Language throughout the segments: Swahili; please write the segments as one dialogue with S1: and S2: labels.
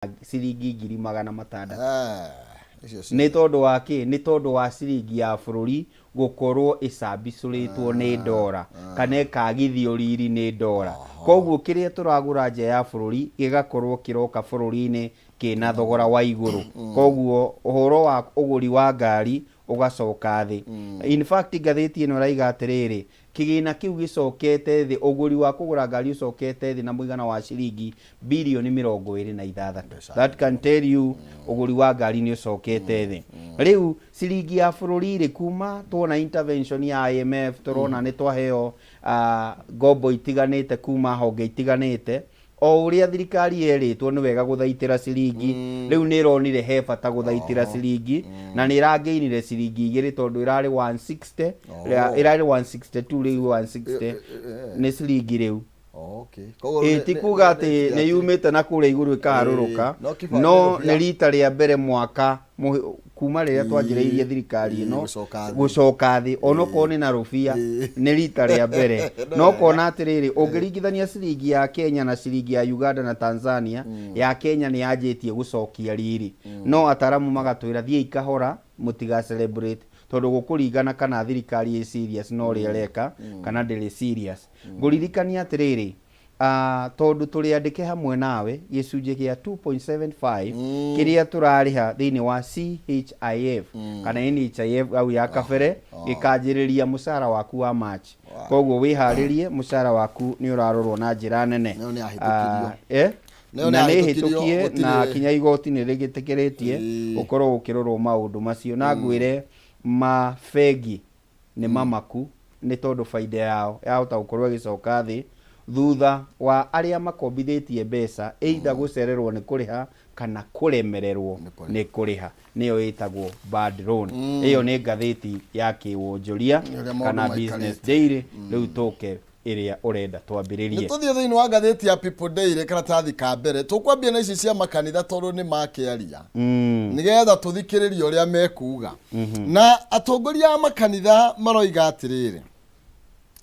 S1: ciringi 600,000 nĩ tondũ wa kĩ? Nĩ tondũ wa ciringi ya bũrũri gũkorwo ĩcambicũrĩtwo nĩ ndora kana ĩkagithio riri nĩ ndora. Koguo kĩrĩa tũragũra nja ya bũrũri gĩgakorwo kĩroka bũrũri-inĩ kĩna thogora wa igũrũ. Koguo ũhoro wa ũgũri wa ngari ũgacoka thĩ. In fact ngathĩti ĩno ĩrauga atĩrĩrĩ, kĩgĩna kĩu gĩcokete thĩ, ũgũri wa kũgũra ngari ũcokete thĩ na mũigana wa ciringi birioni 26. That can tell you ũgũri wa ngari nĩ ũcokete thĩ. Rĩu ciringi ya bũrũri rĩ, kuma tuona intervention ya IMF tũrona nĩ twaheo ngombo itiganĩte kuma honge itiganĩte. O ũrĩa thirikari yerĩtwo nĩ wega gũthaitĩra ciringi, rĩu nĩ ĩronire he bata gũthaitĩra ciringi na nĩ ĩrangĩinire ciringi 2 tondũ ĩrarĩ 160, ĩrarĩ 162, rĩu 160 nĩ ciringi rĩu. Ti kuga atĩ nĩ yumĩte na kũrĩa igũrũ ĩkaharũrũka, no nĩ rita rĩa mbere mwaka kuma rĩrĩa twanjĩrĩirie thirikari ĩno gũcoka thĩ, onokorwo nĩ na rũbia nĩ rita rĩa mbere. No kona atĩrĩrĩ, ũngĩringithania ciringi ya Kenya na ciringi ya Uganda na Tanzania, ya Kenya nĩ yanjĩtie gũcokia riri, no ataramu magatwĩra thiĩ ikahora, mũtiga celebrate, tondũ gũkũringana kana thirikari ĩ serious no ũrĩa ĩreka kana ndĩrĩ serious. Ngũririkania atĩrĩrĩ, tondũ tũrĩandĩke hamwe nawe gĩcunjĩ gĩa 2.75 kĩrĩa tũrarĩha thĩinĩ wa CHIF kana NHIF au ya kabere gĩkanjĩrĩria mũcara waku wa March. Koguo wĩharĩrie, mũcara waku nĩ ũrarorwo na njĩra nene. Na nĩ hĩtũkie na kinya igoti nĩ rĩgĩtĩkĩrĩtie ũkorwo ũkĩrorwo maũndũ macio. Na ngwĩre mabegi nĩ mamaku nĩ tondũ baida yao yahota gũkorwo ĩgĩcoka thĩ thutha wa arĩa makombithĩtie mbeca either gũcererwo nĩ kũrĩha kana kũremererwo nĩ kũrĩha, nĩyo ĩtagwo bad loan. Ĩyo nĩ ngathĩti ya kĩwonjoria kana Business Daily. Rĩu tũke ĩrĩa ũrenda twambĩrĩrie.
S2: Nĩtũthiĩ thĩinĩ wa ngathĩti ya People Daily karatathi ka mbere, tũkwambia na ici cia makanitha tondũ nĩ makĩaria nĩgetha tũthikĩrĩrie ũrĩa mekuga. Na atongoria a makanitha maroiga atĩrĩrĩ,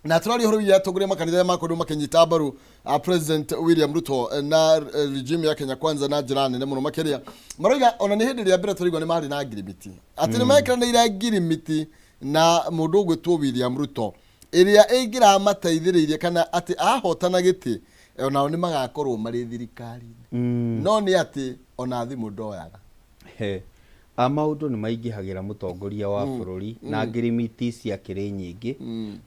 S2: na tũraria ũhoro wĩgiĩ atongoria makanitha makorwo makĩnyita mbaru President William Ruto na regime ya Kenya Kwanza na njĩra nene mũno makĩria. Maroiga ona nĩ hĩndĩ ĩrĩa mbere tũraigua nĩ marĩ na ngirimiti, atĩ nĩ mekĩranĩire ngirimiti na mũndũ ũgwĩtwo William Ruto ĩrĩa ĩngĩramateithĩrĩirie kana atĩ ahotana gĩtĩ onao nĩ magakorwo marĩ thirikari-inĩ. No nĩ atĩ ona thimũ ndoyaga.
S1: Maũndũ nĩ maingĩhagĩra mũtongoria wa bũrũri na ngirimiti ciakĩrĩ nyingĩ,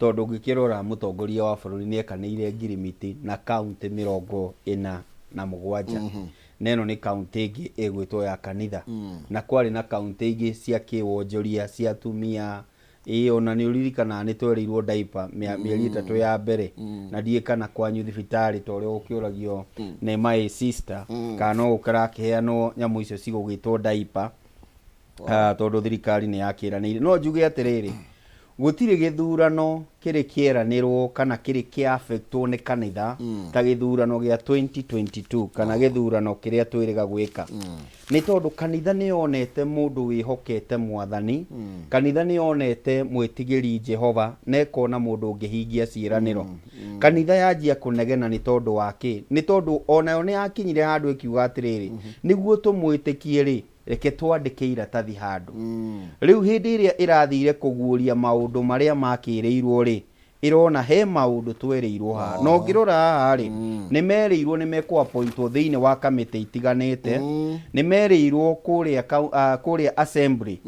S1: tondũ ũngĩkĩrora mũtongoria wa bũrũri nĩ ekanĩire ngirimiti na kaunti 47. Na ĩno nĩ kaunti ĩngĩ ĩgwĩtwo ya kanitha, na kwarĩ na kaunti ingĩ cia kĩwonjoria cia atumia. Ona nĩ ũririkana nĩ twerirwo diaper mĩeri 3 ya mbere, na ndiĩ kana kwanyu thibitarĩ ta ũrĩa ũkĩũragio nĩ my sister kana no ũkarakĩheanwo nyamũ icio cigũgĩtwo diaper tondũ thirikari nĩ yakĩranĩire. No njuge atĩrĩrĩ, gũtirĩ gĩthurano kĩrĩ kĩeranĩrwo kana kĩrĩ kĩafectwo nĩ kanitha ta gĩthurano gĩa 2022 kana gĩthurano kĩrĩa twĩrĩga gwĩka. Nĩ tondũ kanitha nĩ yonete mũndũ wĩhokete Mwathani, kanitha nĩ yonete mwĩtigĩri Jehova na ĩkona mũndũ ũngĩhingia ciĩranĩro. Kanitha yanjia kũnegena nĩ tondũ wa kĩ? Nĩ tondũ onayo nĩ yakinyire handũ ĩkiuga atĩrĩrĩ, nĩguo tũmwĩtĩkie rĩ, reke twandĩke iratathi handũ. Rĩu hĩndĩ ĩrĩa ĩrathire kũguũria maũndũ marĩa makĩrĩirwo rĩ, ĩrona he maũndũ twerĩirwo haha. No ngĩrora haha rĩ, nĩ merĩirwo nĩ mekũ appointwo thĩinĩ wa kamĩtĩ itiganĩte, nĩ merĩirwo kũrĩa assembly,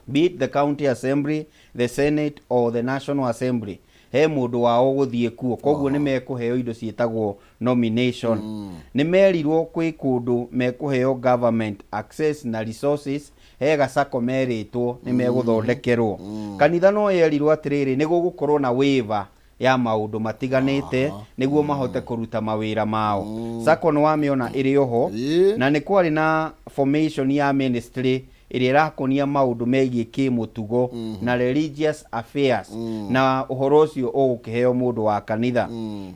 S1: be it the county assembly, the senate or the national assembly, he mũndũ wao gũthiĩ kuo. Koguo nĩ mekũheo indo ciĩtagwo nomination. Nĩ merirwo kwĩ kũndũ mekũheo government access na resources, he gacako merĩtwo nĩ megũthondekerwo. Kanitha no yerirwo atĩrĩrĩ, nĩ gũgũkorwo na waiver ya maũndũ matiganĩte nĩguo mahote kũruta mawĩra mao. Sako nĩ wamĩona ĩrĩ oho, na nĩ kwarĩ na formation ya ministry ĩrĩa ĩrakonia maũndũ megiĩ kĩmũtugo na religious affairs, na ũhoro ũcio ũgũkĩheo mũndũ wa kanitha.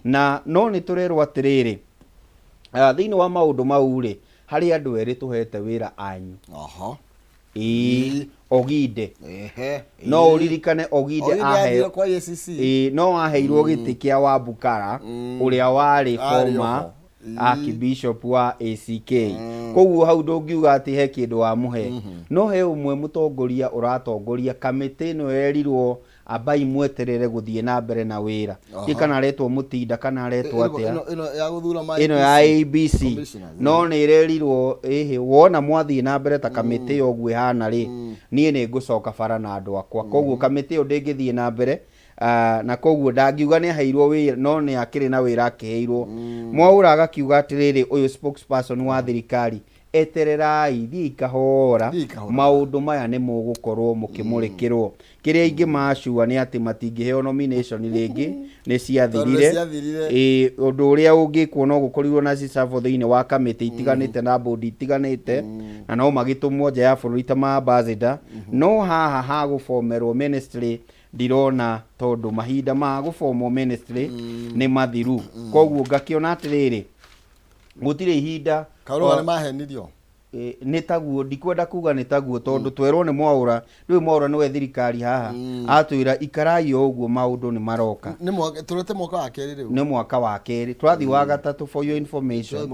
S1: Na no nĩ tũrerwo atĩrĩrĩ, thĩinĩ wa maũndũ mau rĩ, harĩ andũ erĩ tũhete wĩra anyu. Ogide. No uririkane Ogide aheo no aheirwo gĩtĩ kĩa Wambũkara ũrĩa warĩ former Archbishop wa ACK. Koguo hau ndũngiuga atĩ he kĩndũ wa mũhe. No he ũmwe mũtongoria ũratongoria kamĩtĩ ĩno yerirwo amba imweterere gũthiĩ na mbere na wĩra. Ti kana aretwo Mũtinda kana aretwo atĩa. Ĩno ya ABC. No nĩ irerirwo wona mwathiĩ na mbere ta kamĩtĩ ĩyo ũguo ĩhana rĩ, niĩ nĩ ngũcoka bara na andũ akwa. Koguo kamĩtĩ ĩyo ndĩngĩthiĩ na mbere. Na koguo ndangiuga nĩ aheirwo wĩra, no nĩ akĩrĩ na wĩra akĩheirwo. Mwaũra agakiuga atĩrĩrĩ, ũyũ spokesperson wa thirikari, etererai thiĩ kahora, maũndũ maya nĩ mũgũkorwo mũkĩmũrĩkĩrwo. Kĩrĩa ingĩmacua nĩ atĩ matingĩheo nomination rĩngĩ, nĩ ciathirire. Ũndũ ũrĩa ũngĩkwo no gũkorirwo na cicabo thĩinĩ wa kamĩtĩ itiganĩte na bodi itiganĩte, na no magĩtũmwo nja ya bũrũri ta ma ambassador. No haha ha gũbomerwo ministry ndirona, tondũ mahinda ma gũbomwo ministry nĩ mathiru. Koguo ngakĩona atĩrĩrĩ, gũtirĩ ihinda
S2: Karũa nĩ mahenirio.
S1: Nĩ taguo, ndikwenda kuga nĩ taguo, tondũ twerwo nĩ Mwaũra, rĩu Mwaũra nĩwe thirikari haha, atwĩra ikarai o ũguo maũndũ nĩ maroka.
S2: Tũrete mwaka wa kerĩ rĩu.
S1: Nĩ mwaka wa kerĩ, twathi wa gatatũ for your information.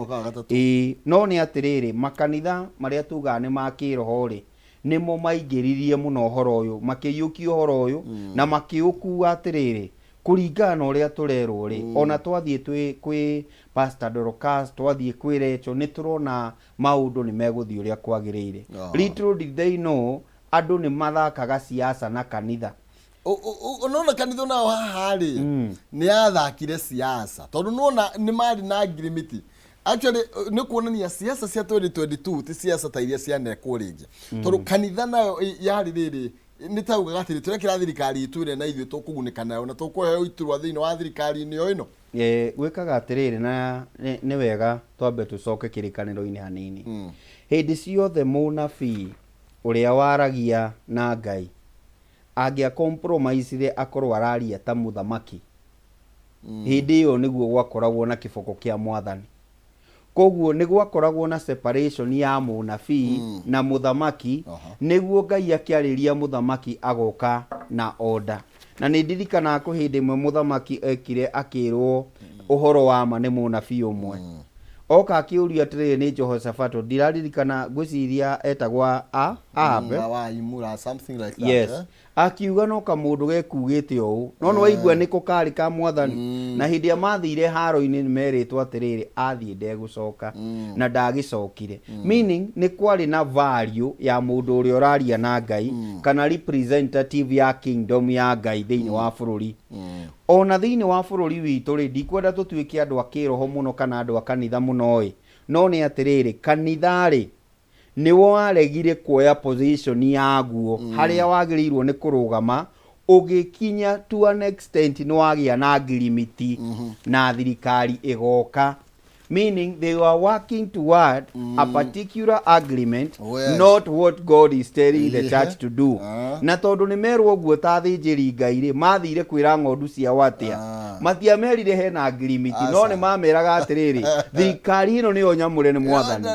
S1: No nĩ atĩrĩrĩ, makanitha marĩa tugaga nĩ ma kĩroho rĩ, nĩmo maingĩririe mũno ũhoro ũyũ, makĩiyũkia ũhoro ũyũ na makĩũkua atĩrĩrĩ, kũringana na ũrĩa tũrerwo rĩ, ona twathiĩ kwĩ Pastor Dorcas, twathiĩ kwĩ Rachel, nĩ tũrona maũndũ nĩ megũthiĩ ũrĩa kwagĩrĩire. Little did they know, andũ nĩ mathakaga siasa na kanitha.
S2: Unaona kanitha nao haha rĩ, nĩ athakire siasa, tondũ nona nĩ marĩ na ngirimiti. Actually nĩ kuonania siasa cia 2022 ti siasa ta iria cianekwo rĩngĩ. Tondũ kanitha nayo yarĩ rĩrĩ, nĩ taugaga atĩrĩ tũrekĩra thirikari itũ ĩrĩa na ithuĩ tũkũgunĩka nayo na tũkũheo iturwa thĩinĩ wa thirikari-inĩ ĩno.
S1: Gwĩkaga atĩrĩrĩ, na nĩ wega twambe tũcoke kĩrĩkanĩro-inĩ hanini. Hĩndĩ ciothe mũnabii ũrĩa waragia na Ngai angĩa compromise akorwo araria ta mũthamaki, hĩndĩ ĩyo nĩguo gwakoragwo na kĩboko kĩa Mwathani. Koguo nĩ gwakoragwo na separation ya mũnabii na mũthamaki, nĩguo Ngai akĩarĩria mũthamaki agoka na order. Na nĩ ndirikana kũ hĩndĩ ĩmwe mũthamaki ekire akĩrwo ũhoro wa ma nĩ mũnabii ũmwe. Oka akĩũria atĩrĩrĩ nĩ Jehoshaphat, ndiraririkana ngwĩciria etagwo Ahabe. Yes. Akiuga no kamũndũ gekugĩte ũũ, no nĩ waigua nĩko karĩ ka Mwathani. Na hĩndĩ ĩrĩa mathire haro-inĩ nĩ merĩtwo atĩrĩrĩ athiĩ ndegũcoka, na ndagĩcokire. Meaning nĩ kwarĩ na value ya mũndũ ũrĩa ũraria na Ngai, kana representative ya kingdom ya Ngai thĩinĩ wa bũrũri. Ona thĩinĩ wa bũrũri witũ rĩ, ndikwenda tũtuĩke andũ a kĩroho mũno kana andũ a kanitha mũno ĩ, no nĩ atĩrĩrĩ, kanitha rĩ nĩ waregire kuoya position yaguo harĩa wagĩrĩirwo nĩ kũrũgama, ũgĩkinya to an extent nĩ wagĩa na ngirimiti na thirikari ĩgoka. Meaning they were working toward a particular agreement, not what God is telling the church to do. Na tondũ nĩ merwo ũguo ta thĩnjĩri Ngai rĩ, mathire kwĩra ng'ondu ciao atĩa, matiamerire hena ngirimiti, no nĩ mameraga atĩrĩrĩ, thirikari ĩno nĩyo nyamũre nĩ Mwathani.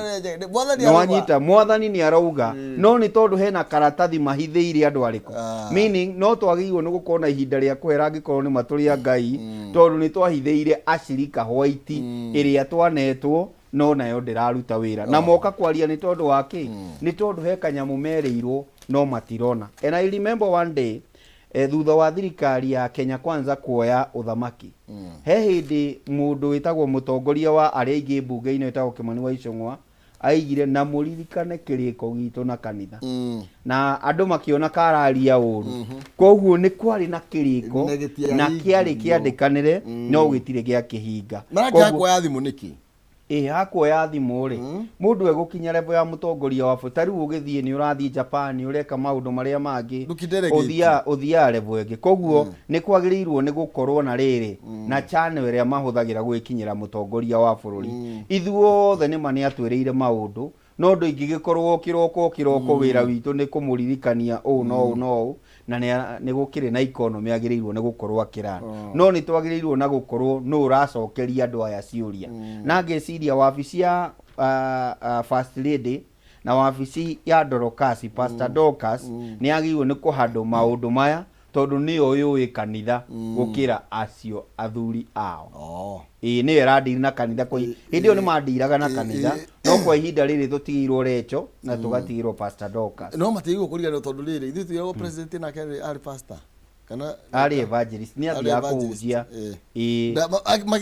S1: No anyita Mwathani nĩ arauga, no nĩ tondũ hena karatathi mahithĩire andũ arĩko. Meaning no twagĩrĩirwo nĩ gũkorwo na ihinda rĩa kwera angĩkorwo nĩ matũrĩa Ngai, tondũ nĩ twahithĩire acirika white ĩrĩa twanetwo, no nayo ndĩraruta wĩra. Na moka kwaria nĩ tondũ wa kĩ? Nĩ tondũ he kanyamũ merĩirwo no matirona. And I remember one day, thutha wa thirikari ya Kenya Kwanza kuoya ũthamaki, he hĩndĩ mũndũ wĩtagwo mũtongoria wa arĩa aingĩ mbunge-inĩ wĩtagwo Kimani wa Icũng'wa aigire na mũririkane kĩrĩko gitũ na kanitha. Na andũ makĩona kararia ũru. Koguo nĩ kwarĩ na kĩrĩko na kĩarĩ kĩandĩkanĩre, no gĩtirĩ gĩa kĩhinga.
S2: Maraka kuoya thimũ nĩkĩ?
S1: Hakuoya thimũ rĩ, mũndũ egũkinya level ya mũtongoria wa bũrũri. Ta rĩu ũgĩthiĩ nĩ ũrathiĩ Japan, ũreka maũndũ marĩa mangĩ, ũthiaga level ĩngĩ. Koguo nĩ kwagĩrĩirwo nĩ gũkorwo na rĩrĩ na channel ĩrĩa mahũthagĩra gwĩkinyĩra mũtongoria wa bũrũri. Ithuothe nĩ mani atwĩrĩire maũndũ, no ndũ ingĩgĩkorwo kĩroko wĩra witũ nĩ kũmũririkania ũũ no ũũ, na nĩ gũkĩrĩ na economy agĩrĩirwo nĩ gũkorwo akĩrana. No nĩ twagĩrĩirwo na gũkorwo no ũracokeria andũ aya ciũria. Na ngeciria wabici ya First Lady na wabici ya Dorcas, Pastor Dorcas, nĩ agĩrĩirwo nĩ kũhandle maũndũ maya, tondu ni oyui kanitha gukira acio athuri ao
S2: oh
S1: ni erandiri na kanitha kwa hindi yo ni mandiraga na kanitha no kwa ihinda riri tutigirwo Recho na tugatigirwo Pastor Dorcas
S2: no matigirwo kuriganwo tondu riri ithuĩ twĩragwo president nake arĩ pastor kana
S1: ari evangelist ni athia kuhunjia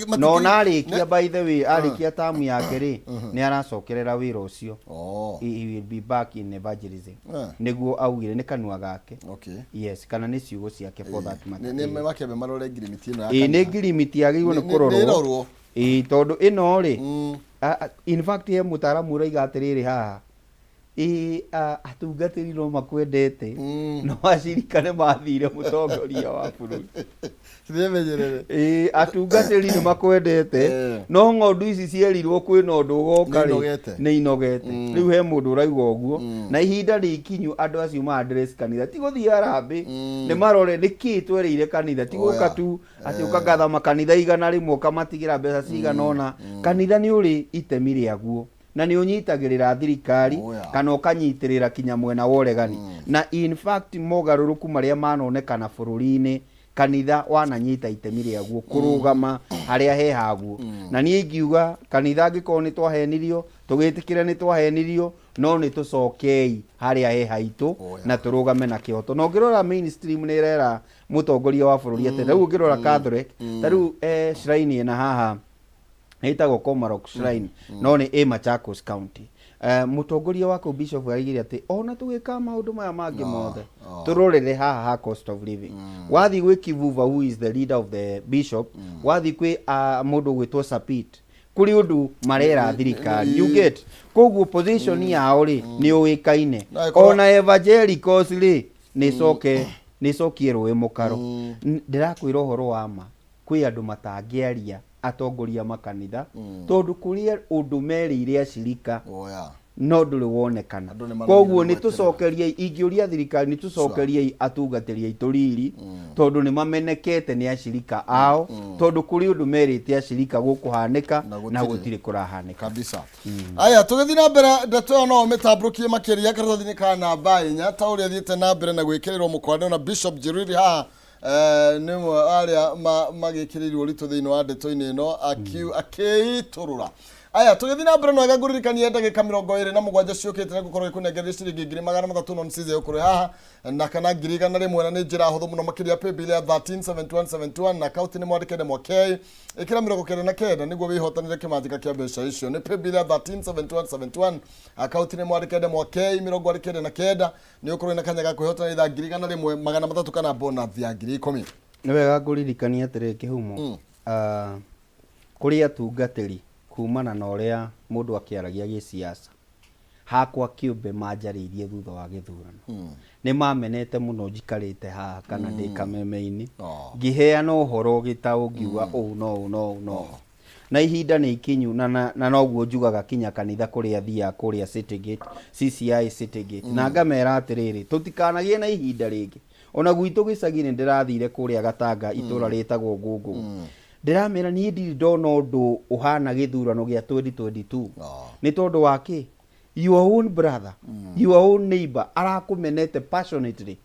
S2: Ma-
S1: no narikia by the way arikia tamu yake ri ni aracokerera wira ucio
S2: oh
S1: he will be back in evangelism
S2: Eh.
S1: niguo augire ni kanua gake
S2: okay
S1: yes kana ni ciugo ciake for that matter
S2: ni makebe marore ngirimiti ino ya
S1: ni ngirimiti agirwo ni kurorwo
S2: irorwo
S1: tondu ino ri in fact ye mutaramu uraiga atiriri haha atungatiri no makwendete no acirikane mathire mutongoria wa bururi
S2: Simenyerere.
S1: Atungatiri ni makwendete no ng'ondu ici cierirwo kwina undu ugoka ni inogete riu he mundu uraigwa uguo na ihinda rikinyu andu acio ma address kanitha ti guthia rambi ni marore niki twereire kanitha ti guka tu ati ukagatha makanitha igana rimwe ukamatigira mbeca cigana ona kanitha ni uri itemi riaguo na ni unyitagirira thirikari kana ukanyitirira kinya mwena wa uregani na in fact mogaruruku maria manonekana bururi-ini kanitha wananyita itemi riaguo kurugama haria he haguo na nie ingiuga kanitha angikorwo ni twahenirio tugitikire ni twahenirio no ni tucokei haria he haitu na turugame na kioto no ngirora mainstream ni rera mutongoria wa bururi ate riu ngirora Catholic riu shrine ina haha ĩtagwo Komarok Shrine no nĩ Machakos County mutongoria wako Bishop arigire ati ona tugika maundu maya mangi mothe turorere haha ha cost of living wathi gwi Kivuva who is the leader of the bishop wathi kwi mundu gwitwo Sapit kuri undu marera thirikari you get koguo position yao ri ni uikaine ona evangelicals ri ni cokie rũĩ mũkaro ndirakwira uhoro wa ma kwi andu matangiaria atongoria makanitha tondu kuria undu merire acirika no nduri wonekana koguo ni tucokerie ingiuria thirikari ni tucokerie atungatĩri aitũ riri tondu ni mamenekete ni acirika ao tondu kuri undu merite acirika gukuhanika na gutire kurahanika
S2: kabisa aya tugithi na mbere ndeto no mitambrukie makiria karatathi-ini ka namba 4 ta uria thiete na mbere na gwikirirwo mukwano na Bishop Jiriri ha nimwe aria magikirirwo ritu thiini wa ndeto-ini ino akiiturura aya tugithi na mbere no agaguririkania ndagika 27 ciukite na gukorwo ikunengereria ciringi 300 no nsize ukuri haha na kana ngirigana rimwe na ni njira huthu muno makiria paybill ya 137171 na account ni mwandikire mwakei ikira 99 niguo wihotanire kimanjika kia mbeca icio ni paybill ya 137171 account ni mwandikire mwakei 99 ni ukorwo ina kanya ga kwihotana itha ngirigana rimwe 300 kana bonus ya 10,000
S1: ni wega nguririkania atiri kihumo kuri atungatĩri kumana na uria mundu akiaragia giciaca hakwa kiumbe manjariirie thutha wa githurano ni mamenete muno njikarite haha kana ndi kameme-ini ngiheana uhoro gitau ngiuga no na ihinda ni ikinyu na noguo njugaga kinya kanitha kuria thia kuria City Gate CCI City Gate na ngamera atiriri tutikanagie na ihinda ringi ona gwitu gicagi-ini ndirathire kuria Gatanga itura ritagwo Ngungu ndiramera ni ndiri ndona undu uhana githurano gia 2022 ni tondu waki your own brother your own neighbor arakumenete passionately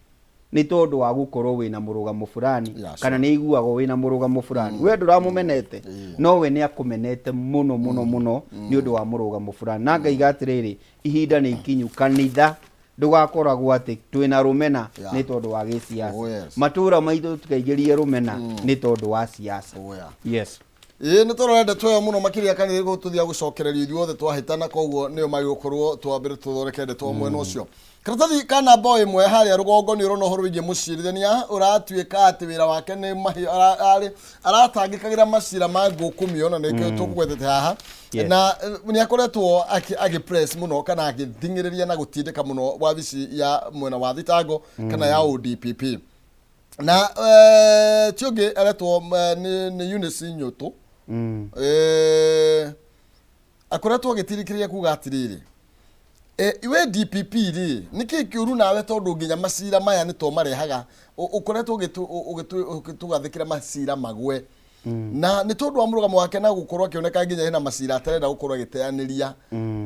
S1: ni tondu wa gukorwo wina murugamo fulani kana ni iguago wina murugamo fulani we nduramumenete no we ni akumenete muno ni undu wa murugamo fulani na ngaiga atiriri ihinda ni ikinyu kanitha ndugakoragwo ati twina rumena ni tondu wa giciaca matura maitu tukaigerie rumena ni tondu wa siasa yes
S2: ni tororende twoyo muno makiria kanitha go tuthia gucokereria ithuothe twahitana koguo nio magigukorwo twambire tuthorekende two mwena ucio karatathi ka namba 1 haria rugongo ni urona horo wigie mucirithania uratuika ati wira wake ni aratangikagira macira ma ngukumio na nikio tukugwetete haha na ni akoretwo agi-press muno kana agithingiriria na gutindika muno wabici ya mwena wa thitango kana ya ODPP na tiongi aretwo ni Eunice Nyoto akoretwo agitirikiria kuga atiriri iwe DPP ri niki kiuru nawe tondu nginya macira maya ni to marehaga ukoretwo ugitugathikira macira magwe na ni tondu wa murugamo wake na gukorwo akioneka nginya hena macira atarenda gukorwo agiteaniria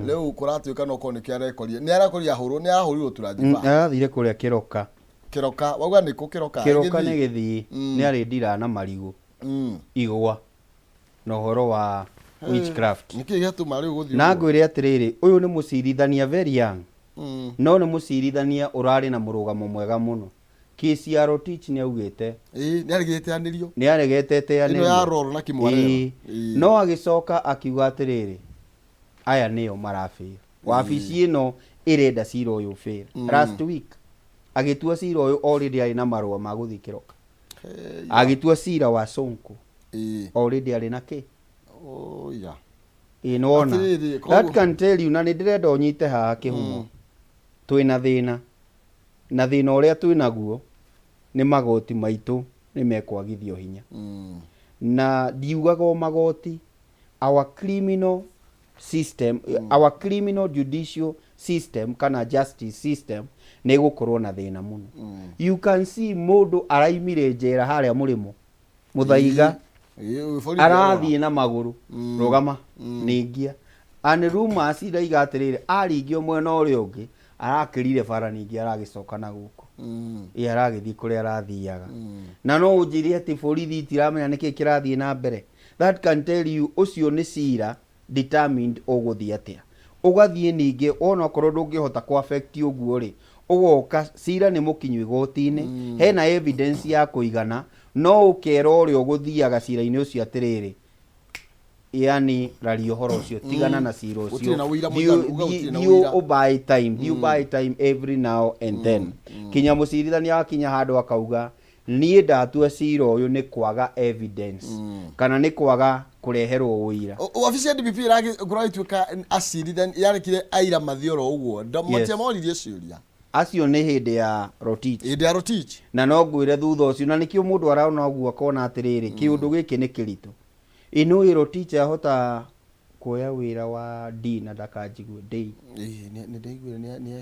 S2: riu kuratuika no ko ni kiarekoria ni arakoria huru ni ahurirwo turajiba
S1: arathire kuria kiroka
S2: kiroka wauga nä kå kiroka
S1: nä gä thiä nä arä ndira na marigå igwa na å horo wa witchcraft
S2: nä kä gä atå rä u gå thiä
S1: na ngwä re atä rä rä å yå nä må cirithania very young no nä må cirithania å rarä na må rå gamo mwega må no KCR Teach nä augä te
S2: nä arigä te anä rio
S1: nä aregete teanä
S2: ya roro na kä mwarero
S1: no agä coka akiuga atä rä rä aya nä o marabä wabici ä no ä renda cira å yå last week agä tua cira å yå already arä na marå ma gå thiä kä roka agä tua cira wa Sonko already arä na kä nona that can tell you na nä ndä renda å nyite haha kä humo twä na thä na thä na å rä a twä naguo nä magoti maitå nä mekwagithio hinya na ndiugaga o magoti our criminal system our criminal judicial system kana justice system nä gå korwo na thä na må no you can see mũndũ araimire njera harĩa mũrĩmo mũthaiga arathiĩ na magũrũ rũgama nĩngia and rumors iraiga atĩrĩrĩ aringio mwena ũrĩa ũngĩ arakĩrire bara ningĩ aragĩcoka na gũkũ aragĩthiĩ kũrĩa arathiaga na no ũnjĩre atĩ borithi itiramenya nĩkĩ kĩrathiĩ na mbere that can tell you ũcio nĩ cira determined ũgũthiĩ atĩa ũgathiĩ ningĩ ona okorwo ndũngĩhota ku affect ũguo rĩ ũgoka cira nĩ mũkinyu igoti-inĩ hena evidence ya kũigana no ũkera ũrĩa ũgũthiaga cira-inĩ ũcio atĩrĩrĩ yani rario horo ũcio tigana na cira ũcio you buy time you buy time every now and then kinya mũcirithania wakinya handũ akauga niĩ ndatua cira ũyũ nĩ kwaga evidence kana nĩ kwaga kũreherwo ũira
S2: wabici ya DPP ĩragĩtuĩka acirithania yarekire aira mathioro ũguo matiamoririe ciũria
S1: acio nĩ hĩndĩ ya Rotich na no ngwĩre thutha ũcio na nĩkĩo mũndũ araona ũguo akona atĩrĩrĩ kĩũndũ gĩkĩ nĩ kĩritũ ĩno Rotich ahota kuoya wĩra wa D na ndakanjigue D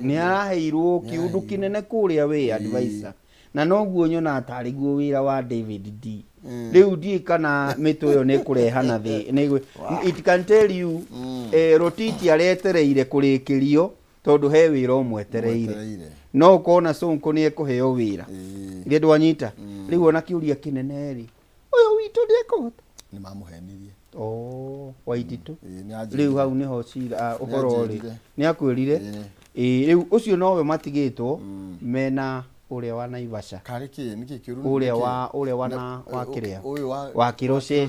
S1: nĩ araheirwo kĩũndũ kĩnene kũrĩa wĩ advisor na noguo nyona atarĩ guo wĩra wa David D rĩu ndiĩ kana mĩtũ ĩyo nĩ kũrehana thĩ it can tell you Rotich aretereire kũrĩkĩrio tondũ he wĩra ũmwetereire no ũkona Sonko nĩ ekũheo wĩra gĩ ndwanyita rĩu ona kĩũria kĩnene rĩ ũyũ witũ ndĩkũhota
S2: nĩ mamũhenirie
S1: Waititũ rĩu hau nĩho cira ũhoro rĩ nĩ akwĩrire rĩu ũcio nowe matigĩtwo mena ũrĩa wa Naivasha ũrĩa wa kĩrĩa wa Kĩroce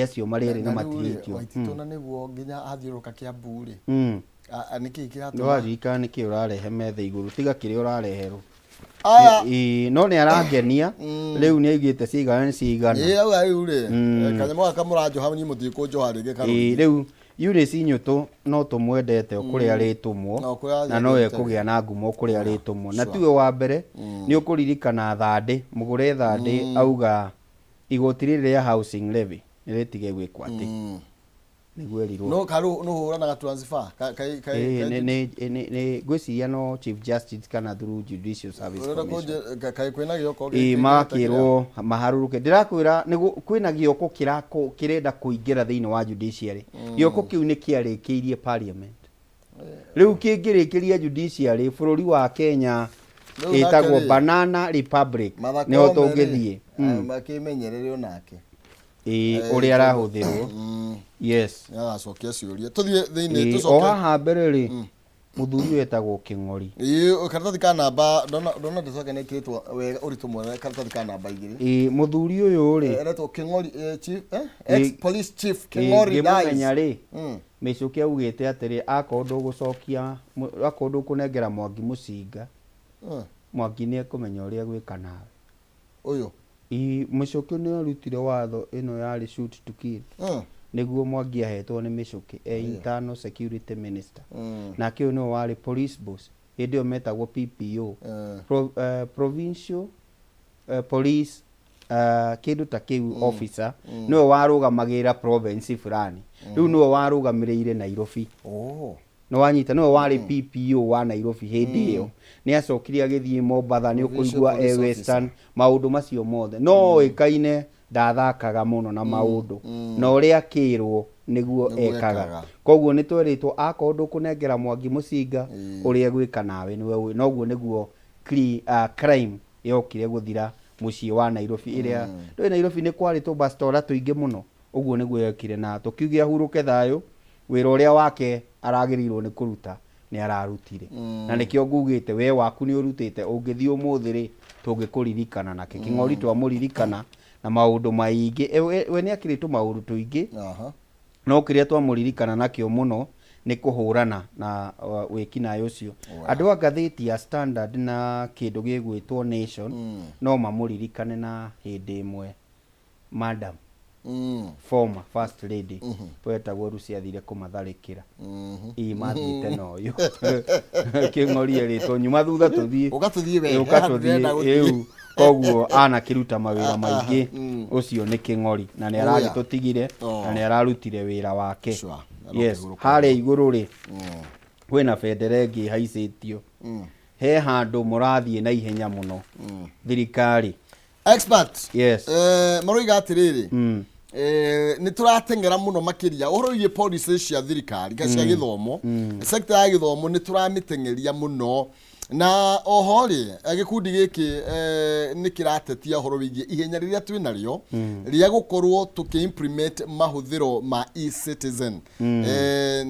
S1: acio marĩrĩ na matigĩtio
S2: Waititũ na nĩguo nginya athiũrũka Kĩambu rĩ nĩkĩ kĩratũma
S1: nĩwaririkana nĩkĩ ũrarehe metha igũrũ tiga kĩrĩa ũrareherwo no nĩ arangenia rĩu nĩ aigĩte cigana
S2: auga rĩu rĩ kanyamũ gaka mũranjoha niĩ mũtiĩ kũnjoha rĩngĩ karũi
S1: rĩu Eunice Nyũtũ no tũmwendete kũrĩa rĩtũmwo na no ekũgĩa na ngumo kũrĩa rĩtũmwo na tiwe wa mbere nĩ ũkũririkana Thandĩ mũgũre Thandĩ auga igoti rĩrĩ rĩa housing levy nĩ rĩtige gwĩkwo atĩ nĩguo erirwo
S2: no karu no hũranaga transfer
S1: nĩ ngwĩciria no Chief Justice kana through Judicial Service Commission
S2: kwĩna gĩoko
S1: magakĩrwo maharũrũke ndĩrakwĩra kwĩna gĩoko kĩrenda kũingĩra thĩinĩ wa judiciary gĩoko kĩu nĩ kĩarĩkĩirie parliament rĩu kĩngĩrĩkĩria judiciary bũrũri wa Kenya ĩtagwo Banana Republic nĩho tũngĩthiĩ
S2: makĩmenyerere onake
S1: ũrĩa arahũthĩrwo yes
S2: agacokia ciũria tũthiĩ thĩinĩ tũcoke
S1: o haha mbere rĩ mũthuri wetagwo Kĩng'ori
S2: karatathi ka namba ndona ndĩcoke nĩ ĩkĩrĩtwo wega ũritũ mwega karatathi ka namba 2
S1: mũthuri ũyũ rĩ
S2: eretwo Kĩng'ori chief ex police chief Kĩng'ori
S1: ngĩmũmenya rĩ Mĩcũki augĩte atĩrĩ akorwo ndũgũcokia akorwo ndũkũnengera Mwangi mũcinga Mwangi nĩ ekũmenya ũrĩa gwĩka nawe
S2: ũyũ
S1: Mĩcũki nĩ arutire watho ĩno yarĩ shoot to kill nĩguo Mwangi ahetwo nĩ Mĩcũki internal security minister nake ũyũ nĩwe warĩ police boss hĩndĩ ĩyo metagwo PPO provincial police kĩndũ ta kĩu officer nĩwe warũgamagĩrĩra province fulani rĩu nĩwe warũgamĩrĩire Nairobi no wanyita nĩwe warĩ PPO wa Nairobi hĩndĩ ĩyo nĩ acokire agĩthiĩ Mombatha nĩ ũkũigua Western maũndũ macio mothe no ĩkaine ndathakaga mũno na maũndũ na ũrĩa akĩrwo nĩguo ekaga koguo nĩ twerĩtwo akorwo ndũkũnengera Mwangi mũcinga ũrĩa gwĩka nawe nĩwe noguo nĩguo crime yokire guthira muciĩ wa Nairobi iria ndoi Nairobi nĩ kwarĩ tũbastora tũingĩ mũno ũguo nĩguo yekire na tũkiugia huruke thayũ wĩra ũrĩa wake aragĩrĩirwo nĩ kũruta nĩ ararutire na nĩkĩo ngugĩte we waku nĩ ũrutĩte ũngĩthiĩ ũmũthĩ rĩ tũngĩkũririkana nake King'ori twamũririkana na maũndũ maingĩ we nĩ akĩrĩtwo maũndũ tũingĩ no kĩrĩa twamũririkana nakĩo mũno nĩ kũhũrana na wĩkinaĩ ũcio andũ a ngathĩti ya Standard na kĩndũ gĩgwĩtwo Nation no mamũririkane na hĩndĩ ĩmwe madam former first lady wetagwo Rusi athire kũmatharĩkĩra mathiĩte na ũyũ King'ori erĩtwo nyuma thutha tũthiĩ ũgatũthiĩ koguo anakĩruta mawĩra maingĩ ũcio nĩ King'ori na nĩ aragĩtũtigire na nĩ ararutire wĩra wake yes harĩa igũrũ rĩ kwĩna bendera ĩngĩ haicĩtio he handũ mũrathiĩ na ihenya mũno thirikari
S2: expert
S1: yes
S2: maroiga atĩrĩrĩ nĩ turatengera mũno makĩria ũhoro wĩgiĩ policy cia thirikari cia gĩthomo sector ya gĩthomo nĩ turamĩtengeria mũno na oho rĩ gĩkundi gĩkĩ nĩ kĩratetia ũhoro wĩgiĩ ihenya rĩrĩa twĩnarĩo rĩa gũkorwo tũkĩ-implement mahũthĩro ma e-citizen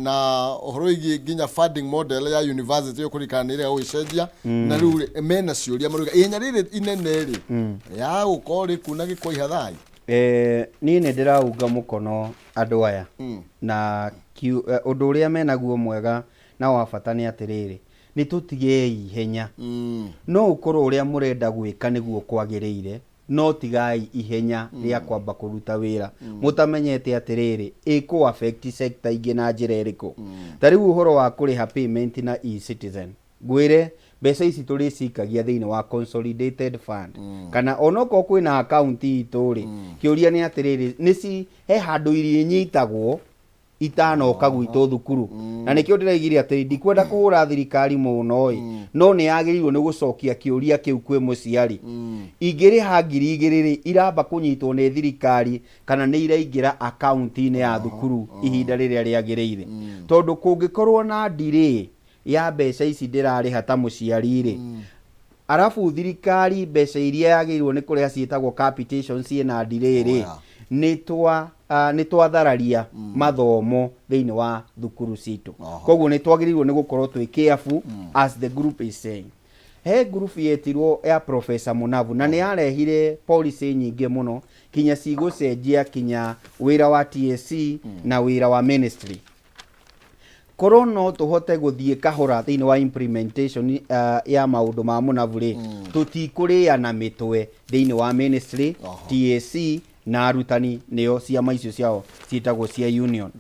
S2: na ũhoro wĩgiĩ nginya funding model ya university kũrikana nĩ ĩrĩa gũgĩcenjia na rĩu mena ciũria maroiga ihenya rĩrĩ inene rĩ ya gũkorwo rĩ kuna gĩkwa ihathai
S1: niĩ nĩ ndĩraunga mũkono andũ aya na ũndũ ũrĩa menaguo mwega na wa bata nĩ atĩrĩrĩ nĩ tũtigei ihenya no ũkorwo ũrĩa mũrenda gwĩka nĩguo kwagĩrĩire no tigai ihenya rĩa kwamba kũruta wĩra mũtamenyete atĩrĩrĩ ĩkũ affect sector ingĩ na njĩra ĩrĩkũ ta rĩu ũhoro wa kũrĩha payment na e-citizen ngwĩre mbeca ici tũrĩcikagia thĩinĩ wa consolidated fund kana onokorwo kwĩna account itũ rĩ kĩũria nĩ atĩrĩrĩ nĩci he handũ irĩnyitagwo itanoka gwitũ thukuru na nĩkĩo ndĩraigire atĩ ndikwenda kũhũra thirikari mũno no nĩ yagĩrĩirwo nĩ gũcokia kĩũria kĩu kwĩ mũciari ingĩrĩha 2,000 iramba kũnyitwo nĩ thirikari kana nĩ iraingĩra akaunti-inĩ ya thukuru ihinda rĩrĩa rĩagĩrĩire tondũ kũngĩkorwo na delay ya mbeca ici ndĩrarĩha ta mũciari rĩ arabu thirikari mbeca iria yagĩrĩirwo nĩ kũrĩha ciĩtagwo capitation ciĩna delay rĩ nĩ twathararia mathomo thĩinĩ wa thukuru citũ koguo nĩ twagĩrĩirwo nĩ gũkorwo twĩ careful as the group is saying he group yetirwo ya Professor Munavu na nĩ yarehire policy nyingĩ mũno kinya cigũcenjia kinya wĩra wa TSC na wĩra wa ministry korwo no tũhote gũthiĩ kahora thĩinĩ wa implementation ya maũndũ ma Munavu rĩ tũtikũrĩana mĩtwe thĩinĩ wa ministry TSC na arutani nĩo ciama icio ciao ciĩtagwo cia union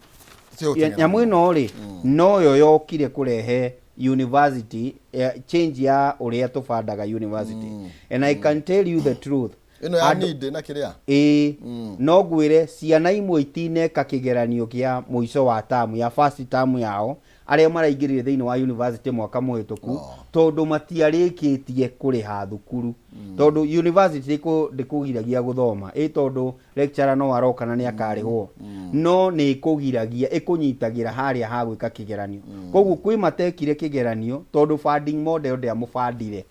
S1: nyamũ ĩno rĩ noyo yokire kũrehe university change ya ũrĩa tũbandaga university and I can tell you the truth
S2: ino ya need na kiria
S1: no ngwire ciana imwe itineka kĩgeranio kĩa mũico wa tamu ya first term yao arĩa maraingĩrire thĩinĩ wa university mwaka mũhĩtũku tondũ matiarĩkĩtie kũrĩha thukuru tondũ university ndĩkũgiragia gũthoma tondũ lecturer no aroka na nĩ akarĩhwo no nĩ ĩkũgiragia ĩkũnyitagĩra harĩa ha gwĩka kĩgeranio koguo kwĩ matekire kĩgeranio tondũ funding model ndĩamũbandire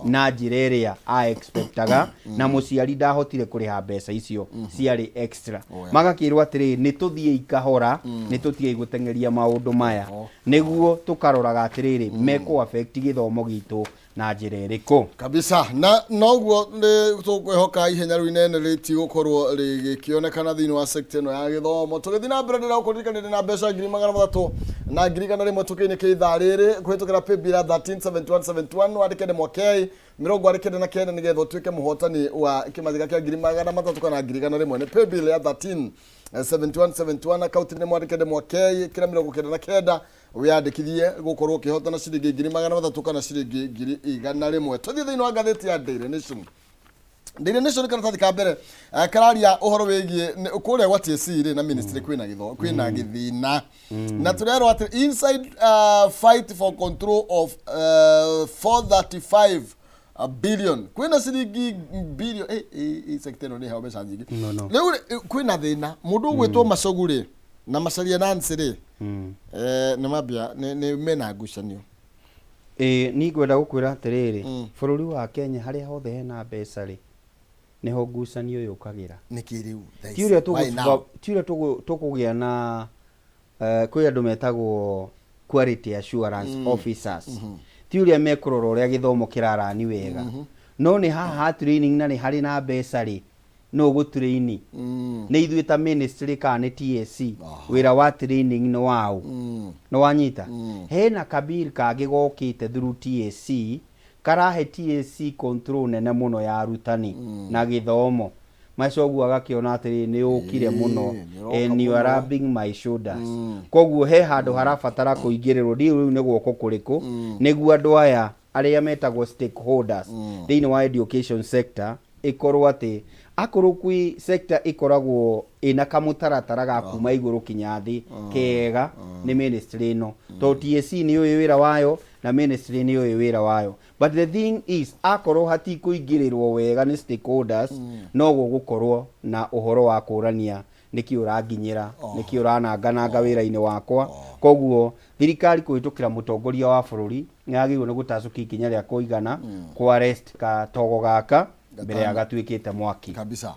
S1: na njĩra ĩrĩa a expectaga na mũciari ndahotire kũrĩha mbeca icio ciarĩ extra magakĩrwo atĩrĩ nĩ tũthiĩ ikahora nĩ tũtige gũtengeria maũndũ maya nĩguo tũkaroraga atĩrĩrĩ mekũ affect gĩthomo gitũ na njĩra ĩrĩkũ
S2: kabisa na noguo nĩ tũkwĩhoka ihenya rĩu inene rĩtigũkorwo rĩgĩkĩonekana thĩinĩ wa sector ĩno ya gĩthomo tũgĩthiĩ na mbere ndĩrakũririkania na mbeca 3,300 na 1,100 tũkĩinĩkia ithaa rĩrĩ kũhĩtũkĩra paybill 137171 wandĩke ndemwa K mĩrongo arĩkĩnde na kenda nĩgetha ũtuĩke mũhotani wa kĩmathĩka kĩa 3,300 kana 1,100 nĩ paybill ya 137171 akaunti nĩ mwandĩke ndemwa K kĩra mĩrongo kenda na kenda wĩyandĩkithie gũkorwo ũkĩhotana ciringi 3,300 kana ciringi 100 tũthiĩ thĩinĩ wa ngathĩti ya Daily Nation Daily Nation karatathi ka mbere kararia ũhoro wĩgiĩ kũrĩa gwa TSC rĩ na ministry kwĩna gĩthĩna na tũrerwo atĩ inside fight for control of 435 billion kwĩna ciringi billion sector ĩno nĩ hao mbeca nyingĩ rĩu kwĩna thĩna mũndũ ũgwĩtwo Macogu rĩ na Macharia Nancy rĩ nĩ mambia nĩ mena ngucanio
S1: ni ngwenda gukwira atiriri bururi wa Kenya haria hothe hena mbeca ri niho ngucanio yukagira
S2: niki riu
S1: tiuria tukugia na kwi andu metagwo quality assurance officers tiuria mekurora uria githomo kirarani wega no ni haha training na ni hari na mbeca ri no go train ni ithuĩ ta ministry ka ni TSC wira wa training no wao no wanyita hena kabir kage gokite through TSC karahe TSC control nene muno ya arutani na githomo macogu agakiona atiri ni ukire muno and you are rubbing my shoulders koguo he handu harabatara kuingirirwo riu ni guoko kuriku niguo andu aya aria metagwo stakeholders thiini wa education sector ikorwo ati akorwo kwi sector ikoragwo ina kamutaratara ga kuma iguru kinya thi kega ni ministry no to TSC ni uyu wira wayo na ministry ni uyu wira wayo but the thing is akorwo hati kuingirirwo wega ni stakeholders no gukorwo na uhoro wa kurania niki uranginyira niki urananga wira-ini wakwa koguo thirikari kuhitukira mutongoria wa bururi nyagirwo ni gutacukia ikinya ria kuigana kwa arrest ka togo gaka mbere ya gatuikite mwaki
S2: kabisa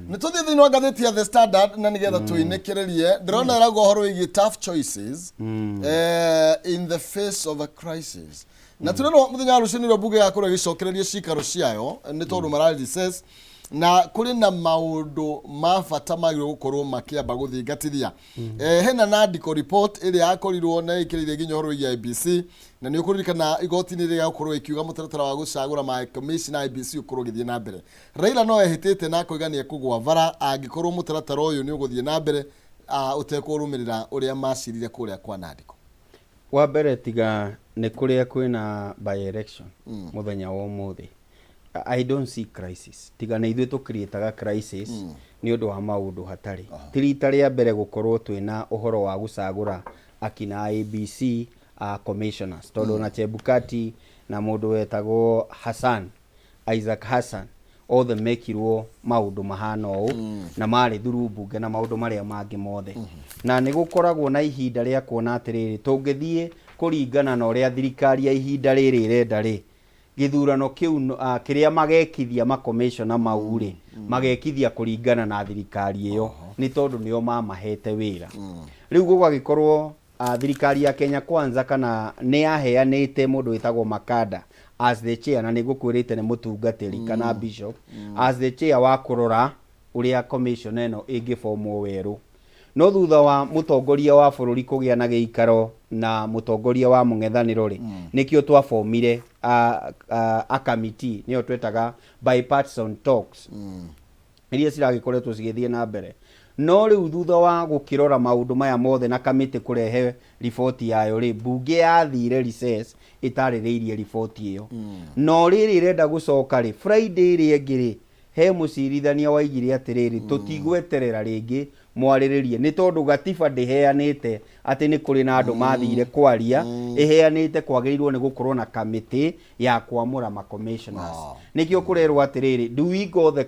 S2: ni tuthi thini wa gatheti ya The Standard na nigetha tuinekererie ndirona irago horo igi tough choices in the face of a crisis na tureno muthenya ruciniro buge yakorwo gicokererie cikaro ciayo ni tondu marali recess na kuri na maundu ma bata magire gukorwo makiamba guthingatithia hena Nadico report iri yakorirwo na ikirire ginyo horo ya IBC na ni ukuririkana igoti ni rĩa gukorwo ikiuga mutaratara wa gucagura ma commission IBC ukorwo githie na mbere Raila no ehitite na kuigania kugwa vara angikorwo mutaratara uyu ni uguthie na mbere utekurũmirira uria macirire kuria kwa Nadico
S1: wa mbere tiga ni kuria kwina by election muthenya wa umuthi I don't see crisis tiga na ithuĩ tũkrietaga crisis ni undu wa maundu hatari tirita ria mbere gukorwo twina uhoro wa gucagura akina ABC commissioners tondu na Chebukati na mundu wetagwo Isaac Hassan othe mekirwo maundu mahana ũũ na mari through bunge na maundu maria mangi mothe na ni gukoragwo na ihinda ria kuona atiriri tungithie kuringana na uria thirikari ya ihinda riri irenda ri githurano kiu kiria magekithia ma commissioner mauri magekithia kuringana na thirikari iyo ni tondu nio mamahete wira riu gugagikorwo thirikari ya Kenya Kwanza kana ni aheanite mundu witagwo Makada as the chair na nigukwirite ni mutungatiri kana bishop as the chair wa kurora uria commission eno ingifomwo weru no thutha wa mutongoria wa bururi kugia na giikaro na mutongoria wa mung'ethaniro ri nikio twafomire a committee niyo twetaga bipartisan talks iria ciragikoretwo cigithie na mbere no riu thutha wa gukirora maundu maya mothe na committee kurehe report yayo ri bunge yathire recess itaririirie report iyo no riri irenda gucoka ri Friday ri engiri he mucirithania waigire atiriri tutigweterera ringi mwariririe ni tondu gatiba ndiheanite ati ni kuri na andu mathire kwaria iheanite kwagirirwo ni gukorwo na committee ya kwamura ma commissioners nikio kurerwo atiriri do we go the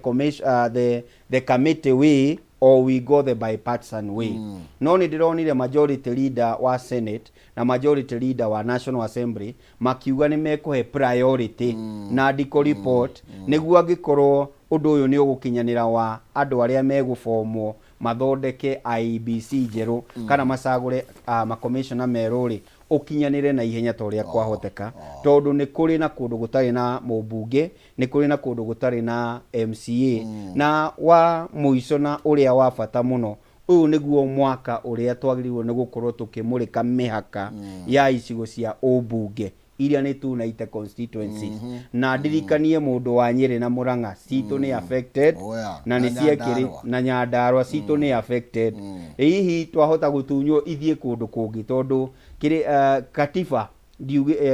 S1: committee way or we go the bipartisan way no ni ndironire majority leader wa Senate na majority leader wa National Assembly makiuga ni mekuhe priority Nadico report niguo angikorwo undu uyu ni ugukinyanira wa andu aria megufomwo mathondeke IBC njeru kana macagure ma commissioner meruri ukinyanire na ihenya to ria kwahoteka tondu ni kuri na kundu gutari na mubunge ni kuri na kundu gutari na MCA na wa muico na uria wa bata muno uyu niguo mwaka uria twagirirwo ni gukorwo tukimurika mihaka ya icigo cia ubunge iria ni tunaite constituency na ndirikanie mundu wa Nyeri na Murang'a citu ni affected na ni ciekiri na Nyandarua citu ni affected hihi twahota gutunywo ithie kundu kungi tondu kiri katiba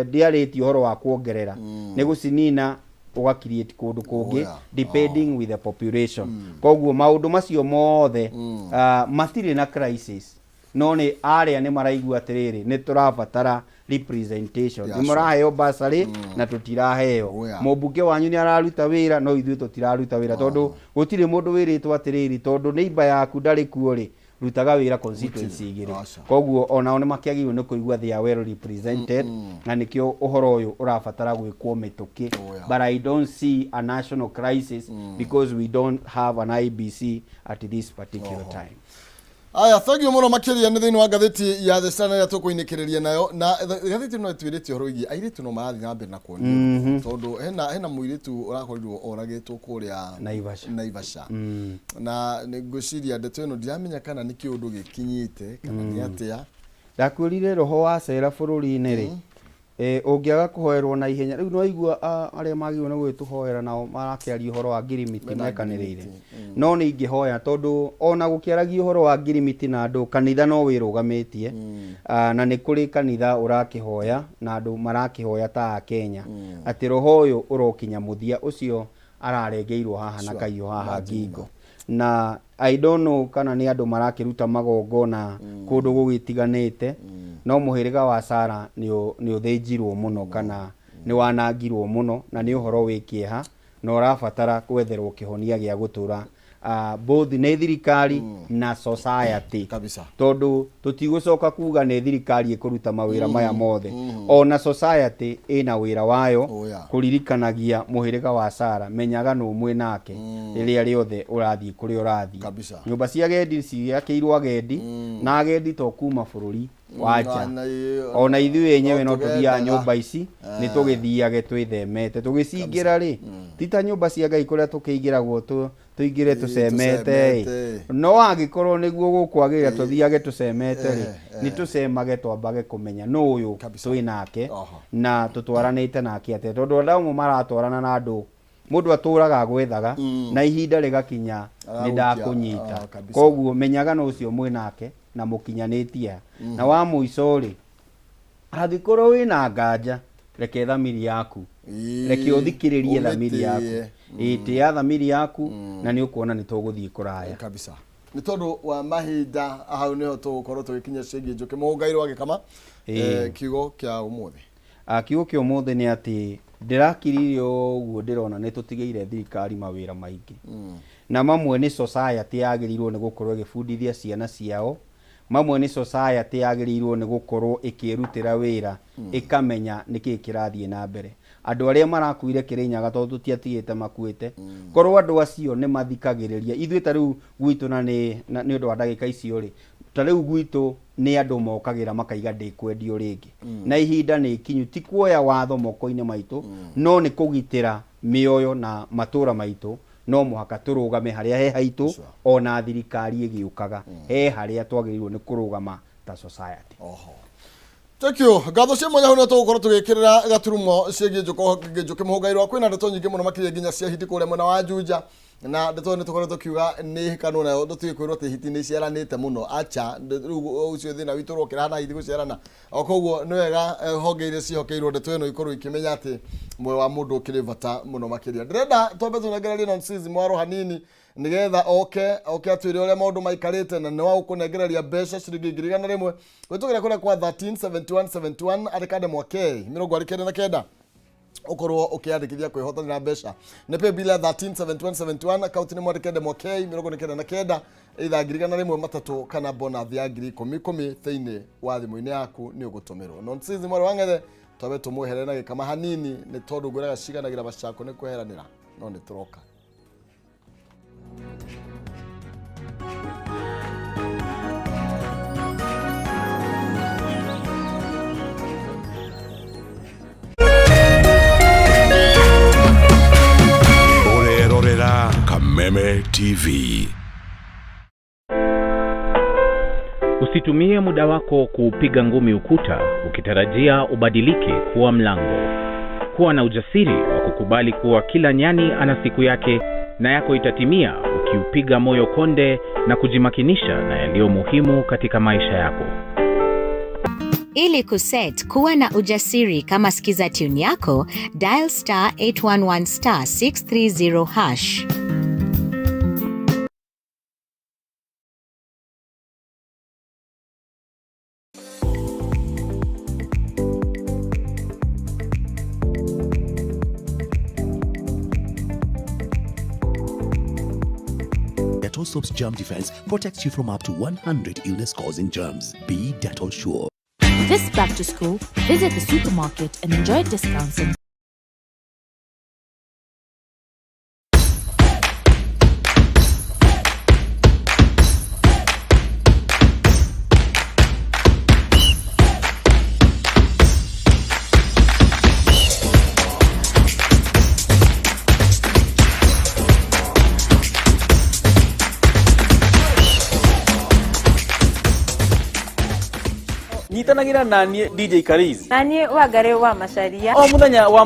S1: ndiareti horo wa kuongerera ni gucinina ugakiriate kundu kungi depending with the population koguo maundu macio mothe matire na crisis no ni aria ni maraigua atiriri ni turabatara representation ni muraheo basari na tutiraheo mubunge wanyu ni araruta wira no ithuĩ tutiraruta wira tondu gutire mundu wiritwo atiriri tondu neighbor yaku ndari kuo ri rutaga wira constituency igiri koguo onao nĩmakĩagĩrĩirwo nĩ kũigua they are well represented na nĩkĩo ũhoro ũyũ ũrabatara gwĩkwo mĩtũkĩ but I don't see a national crisis because we don't have an IBC at this particular time.
S2: Aya, thank you muno makiria ni thini wa gatheti ya The Standard ya tukuinikiriria nayo na gatheti no twirite horo igi airitu no marathi na mbere na kuonio tondu hena muiritu urakorirwo oragitwo kuria Naivasha na ngwiciria ndeto ino ndiramenya kana ni kiundu gikinyite kana ni atia
S1: ndakwirire roho wa cera bururi-ini ri ungiaga kuhoerwo na ihenya riu no igua aria magirwo ni gwituhoera nao marakiaria horo wa ngirimiti mekanirire no ni ingihoya tondu ona gukiaragia horo wa ngirimiti na andu kanitha no wirugamitie na ni kuri kanitha urakihoya na andu marakihoya ta Kenya ati roho uyu urokinya muthia ucio ararengeirwo haha na kaiyo haha ngingo na I don't know kana ni andu marakiruta magongona kundu gugitiganite no muhiriga wa Sara ni uthinjirwo muno kana ni wanangirwo muno na ni uhoro wikieha na urabatara kwetherwo kihonia gia gutura both ni thirikari na society
S2: kabisa
S1: tondu tutigucoka kuga ni thirikari ikuruta mawira maya mothe ona society ina wira wayo kuririkanagia muhiriga wa Sara menyaga no mwe nake riria riothe urathii kuri urathii nyumba cia gendi ciakirwo agendi na agendi to kuma bururi wacha ona ithuĩ enyewe no tuthia nyumba ici ni tugithiage twithemete tugicingira ri tita nyumba cia Ngai kuria tukiingiragwo tuingire tucemete no agikorwo niguo gukwagirira tuthiage tucemete ri ni tucemage twambage kumenya no uyu twi nake na tutwaranite nake ate tondu ndamwe maratwarana na andu mundu aturaga gwethaga na ihinda rigakinya ni ndakunyita koguo menyaga no ucio mwe nake na mukinyanitie na wa muico ri agikorwo wina nganja reke thamiri yaku reke uthikiririe thamiri yaku itia thamiri yaku na ni ukuona ni tuguthii kuraya
S2: kabisa ni tondu wa mahinda hau niho tugukorwo tugikinya cigi njuki mugairo agikama kiugo kia umuthi
S1: kiugo kia umuthi ni ati ndirakiririo uguo ndirona ni tutigeire thirikari mawira maingi na mamwe ni society yagirirwo ni gukorwo igibundithia ciana ciao mamwe ni society yagirirwo ni gukorwo ikirutira wira ikamenya niki kirathie na mbere andu aria marakuire Kirinyaga tondu tutiatigite makuite korwo andu acio ni mathikagiriria ithuĩ ta riu gwitu na ni undu wa ndagika icio ri ta riu gwitu ni andu mokagira makaiga ndikwendio ringi na ihinda ni kinyu ti kuoya watho moko-ini maitu no ni kugitira mioyo na matura maitu no muhaka turugame haria he haitu ona thirikari igiukaga he haria twagirirwo ni kurugama ta society.
S2: Thank you. Gatho cia mwanya huna tugukorwo tugikirira gaturumo ciegi njuki muhugairwa kwina ndeto nyingi muno makiria nginya cia hiti kuria mwena wa Juja na ndeto ni tukoretwo tukiuga ni hikano nayo tugikwirwo ati hiti ni ciaranite muno acha riu ucio thina witu rokira hana hithi guciarana okoguo ni wega honge iria cihokeirwo ndeto ino ikorwo ikimenya ati mwe wa mundu ukiri bata muno makiria ndirenda twambe tunegererie nonsense mwaro hanini nigetha oke atwire uria maundu maikarite na ni wa gukunengereria mbeca ciringi 1,000 gwitukira kuria kwa 137171 arikade mwakei 29 ukorwo ukiandikithia kwihotanira mbeca ni pay bill 137171 account ni mwandikede mwakei 29 either 1,000 matatu kana bonus ya 10,000 thiini wa thimu-ini yaku ni ugutumirwo nonsense mwaro wang'ethe twabe tumuhere na gikama hanini ni tondu ngwiraga ciganagira bacako ni kweheranira no ni turoka.
S3: Orerorera Kameme TV.
S4: Usitumie muda wako kupiga ngumi ukuta ukitarajia ubadilike kuwa mlango. Kuwa na ujasiri wa kukubali kuwa kila nyani ana siku yake na yako itatimia ukiupiga moyo konde na kujimakinisha na yaliyo muhimu katika maisha yako.
S5: Ili kuset kuwa na ujasiri kama sikiza tune yako, dial *811 *630#.
S6: Dettol Soap's Germ Defense protects you from up to 100 illness-causing germs. Be Dettol sure.
S7: This back to school, visit the supermarket and enjoy discounts and
S8: Nitanagira nanie DJ Kariz.
S9: Nanie wagare wa Macharia.
S8: O muthenya wa